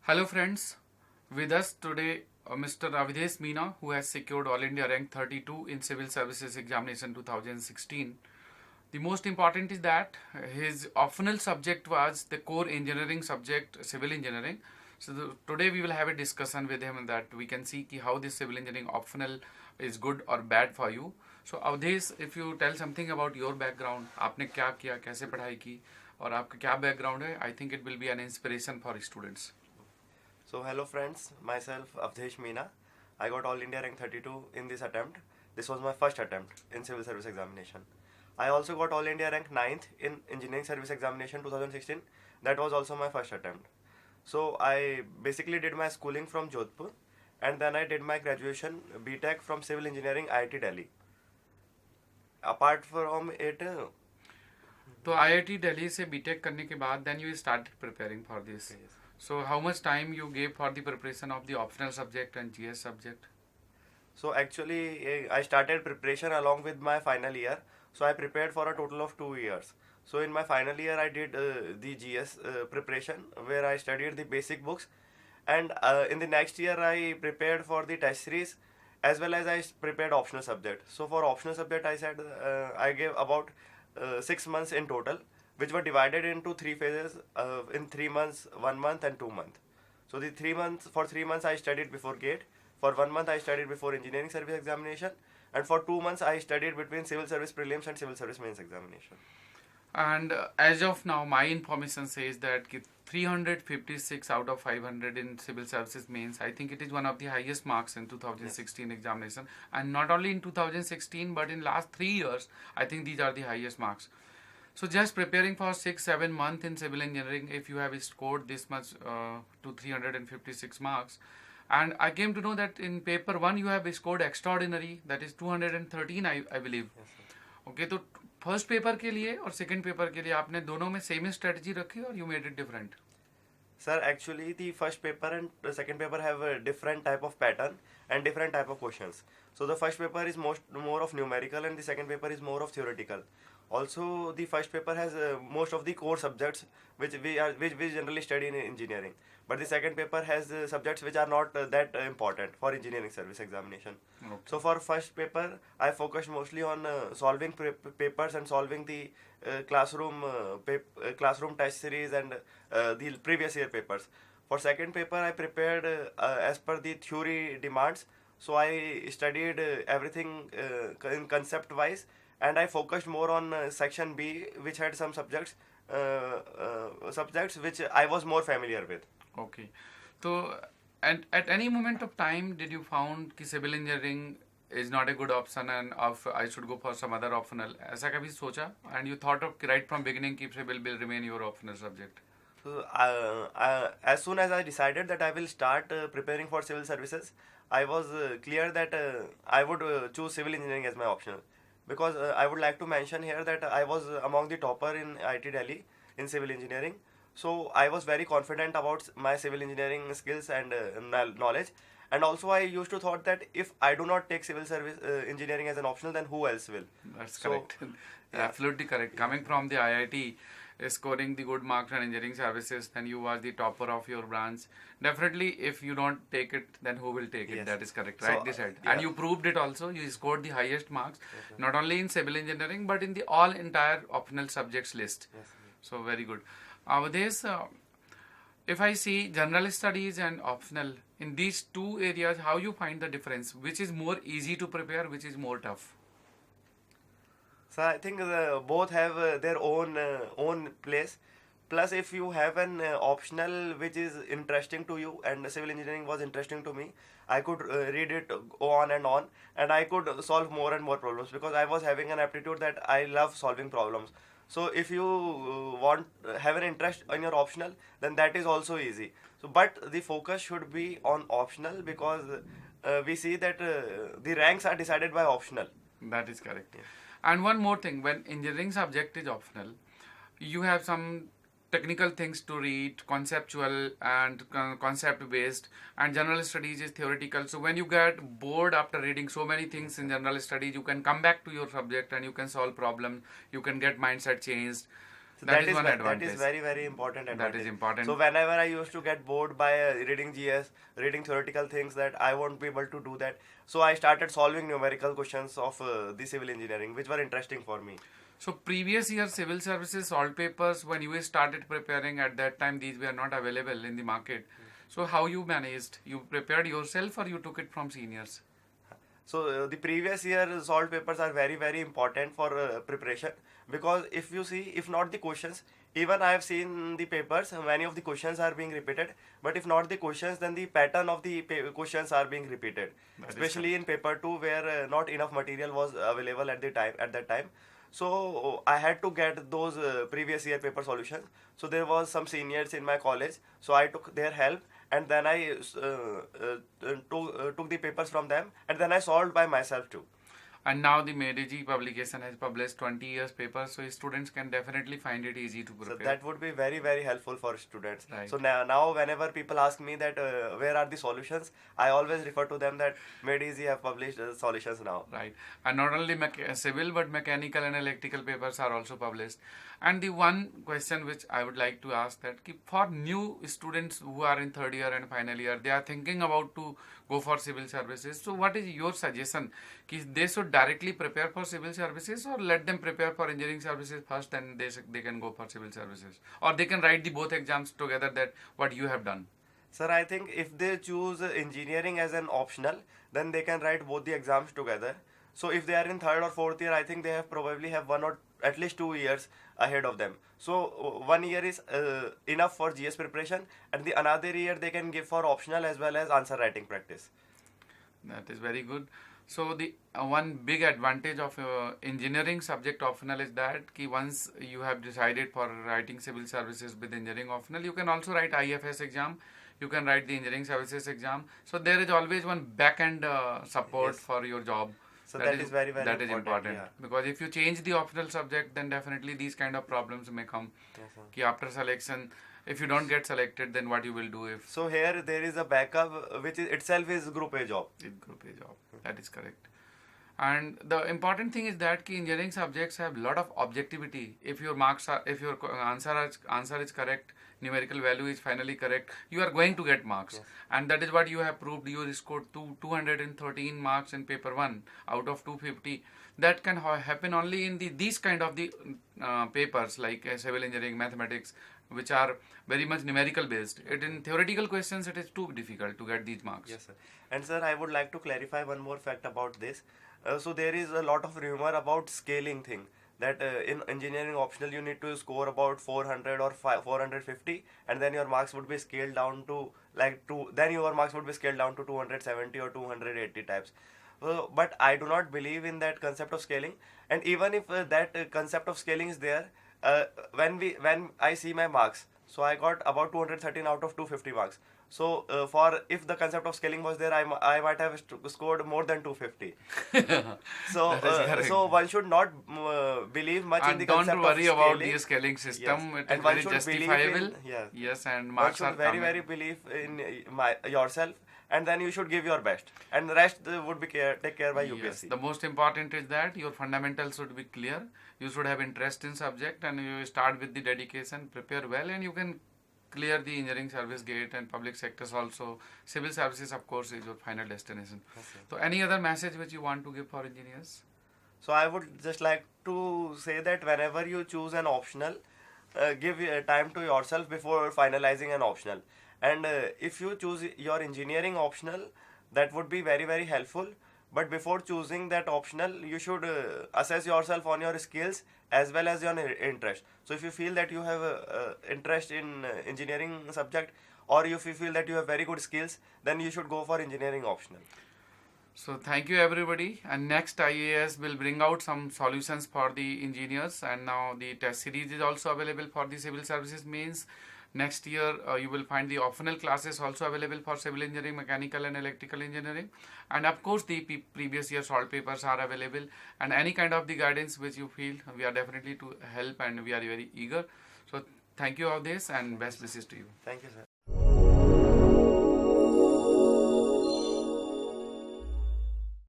Hello friends, with us today Mr. Avdhesh Meena, who has secured All India rank 32 in Civil Services Examination 2016. The most important is that his optional subject was the core engineering subject, civil engineering. Today we will have a discussion with him that we can see how this civil engineering optional is good or bad for you. So Avdhesh, if you tell something about your background, आपने क्या किया, कैसे पढ़ाई की और आपका क्या background है, I think it will be an inspiration for students. So hello friends, myself Avdhesh Meena. I got All India rank 32 in this attempt. This was my first attempt in civil service examination. I also got All India rank 9th in engineering service examination 2016. That was also my first attempt. So I basically did my schooling from Jodhpur and then I did my graduation B.Tech from civil engineering IIT Delhi. Apart from it, तो IIT Delhi से BTech करने के बाद then you started preparing for this. yes. So how much time you gave for the preparation of the optional subject and GS subject? So actually, I started preparation along with my final year. So I prepared for a total of 2 years. So in my final year, I did the GS preparation where I studied the basic books, and in the next year, I prepared for the test series as well as I prepared optional subject. So for optional subject, I said I gave about 6 months in total, which were divided into 3 phases in 3 months, 1 month, and 2 months. So the 3 months, for 3 months I studied before GATE, for 1 month I studied before engineering service examination, and for 2 months I studied between civil service prelims and civil service mains examination. And as of now, my information says that 356 out of 500 in civil services mains. I think it is one of the highest marks in 2016 examination, and not only in 2016 but in last 3 years. I think these are the highest marks. So just preparing for 6-7 months in civil engineering, if you have scored this much to 356 marks, and I came to know that in paper 1 you have scored extraordinary, that is 213 I believe. Yes, sir. Okay, तो first paper के लिए और second paper के लिए आपने दोनों में same strategy रखी और you made it different? Sir, actually the first paper and the second paper have a different type of pattern and different type of questions. So the first paper is more of numerical and the second paper is more of theoretical. Also the first paper has most of the core subjects which we generally study in engineering. But the second paper has subjects which are not that important for engineering service examination. Okay. So for first paper, I focused mostly on solving papers and solving the classroom test series and the previous year papers. For second paper, I prepared as per the theory demands. So I studied everything in concept wise, and I focused more on section B, which had some subjects which I was more familiar with. Okay. So at any moment of time did you found कि civil engineering is not a good option and of I should go for some other optional? ऐसा कभी सोचा? And you thought of right from beginning कि civil will remain your optional subject? So, as soon as I decided that I will start preparing for civil services, I was clear that I would choose civil engineering as my optional, because I would like to mention here that I was among the topper in IIT Delhi in civil engineering. So I was very confident about my civil engineering skills and knowledge. And also I used to thought that if I do not take civil service engineering as an optional, then who else will? That's So, correct. yeah. Absolutely correct. Coming from the IIT, scoring the good marks in engineering services, then you are the topper of your branch. Definitely, if you don't take it, then who will take it? Yes. That is correct. So, Rightly said. yeah. And you proved it also. You scored the highest marks, Yes, sir. not only in civil engineering, but in the all entire optional subjects list. Yes, So very good. Avdhesh, if I see general studies and optional, in these two areas, how you find the difference? Which is more easy to prepare, which is more tough? So I think both have their own place. Plus, if you have an optional which is interesting to you, and civil engineering was interesting to me, I could read it on, and I could solve more and more problems because I was having an aptitude that I love solving problems. So if you have an interest in your optional, then that is also easy. So, but the focus should be on optional because we see that the ranks are decided by optional. That is correct. Yeah. And one more thing, when engineering subject is optional, you have some technical things to read, conceptual and concept based, and general studies is theoretical. So when you get bored after reading so many things in general studies, you can come back to your subject and you can solve problems, you can get mindset changed. So That is is one that is advantage. very very important That advantage. is important. So whenever I used to get bored by reading GS, reading theoretical things that I won't be able to do that. So I started solving numerical questions of the civil engineering, which were interesting for me. So previous year civil services salt papers, when you started preparing at that time, these were not available in the market. So how you managed? You prepared yourself or you took it from seniors? So the previous year salt papers are very very important for preparation, because if you see, if not the questions, even I have seen the papers, many of the questions are being repeated, but if not the questions, then the pattern of the questions are being repeated, That is especially in correct. paper 2 where not enough material was available at that time. So I had to get those previous year paper solutions. So there was some seniors in my college, so I took their help, and then I took the papers from them, and then I solved by myself too. And now the Medeji publication has published 20 years paper, so students can definitely find it easy to So prepare. that would be very very helpful for students. Right. So now whenever people ask me that where are the solutions, I always refer to them that MedEasy have published solutions now. Right. And not only civil but mechanical and electrical papers are also published. And the one question which I would like to ask that for new students who are in third year and final year, they are thinking about to go for civil services. So what is your suggestion? They should directly prepare for civil services or let them prepare for engineering services first, then they can go for civil services, or they can write the both exams together, that what you have done. Sir, I think if they choose engineering as an optional, then they can write both the exams together. So if they are in third or fourth year, I think they have probably have 1 or at least 2 years ahead of them. So 1 year is enough for GS preparation, and the another year they can give for optional as well as answer writing practice. That is very good. So the one big advantage of engineering subject optional is that once you have decided for writing civil services with engineering optional, you can also write IFS exam. You can write the engineering services exam. So there is always one back end support Yes. for your job. So that is very very that is important. Yeah. Because if you change the optional subject, then definitely these kind of problems may come. Yes, sir. After selection, if you don't get selected, then what you will do if So here there is a backup which is itself is group A job. with group A job? That is correct. And the important thing is that engineering subjects have lot of objectivity. If your marks are, if your answer is correct, numerical value is finally correct, you are going to get marks. Yes. And that is what you have proved. You scored 213 marks in paper 1 out of 250. That can happen only in these kind of the papers like civil engineering, mathematics, which are very much numerical based. In theoretical questions, it is too difficult to get these marks. Yes, sir. And sir, I would like to clarify one more fact about this. So there is a lot of rumor about scaling thing, that in engineering optional you need to score about 400 or 450, and then your marks would be scaled down to then your marks would be scaled down to 270 or 280 types. But I do not believe in that concept of scaling. And even if that concept of scaling is there, when I see my marks, so I got about 213 out of 250 marks. So for if the concept of scaling was there, I might have scored more than 250. So That is correct. so one should not believe much in And the don't concept worry of about scaling. the scaling system. Yes. It is And one very should believe justifiable. in, yeah. Yes, and One marks should are very coming. very believe in yourself, and then you should give your best, and the rest would be take care by Yes, UPSC. the most important is that your fundamentals should be clear. You should have interest in subject, and you start with the dedication, prepare well, and you can clear the engineering service gate and public sectors also. Civil services, of course, is your final destination. Yes, sir. So, any other message which you want to give for engineers? So I would just like to say that whenever you choose an optional, give time to yourself before finalizing an optional. And if you choose your engineering optional, that would be very very helpful. But before choosing that optional, you should assess yourself on your skills as well as your interest. So if you feel that you have interest in engineering subject, or if you feel that you have very good skills, then you should go for engineering optional. So thank you everybody, and next IAS will bring out some solutions for the engineers, and now the test series is also available for the civil services mains. Next year you will find the optional classes also available for civil engineering, mechanical and electrical engineering, and of course the previous year salt papers are available, and any kind of the guidance which you feel, we are definitely to help, and we are very eager. So thank you Avdhesh, and best wishes to you. Thank you, sir.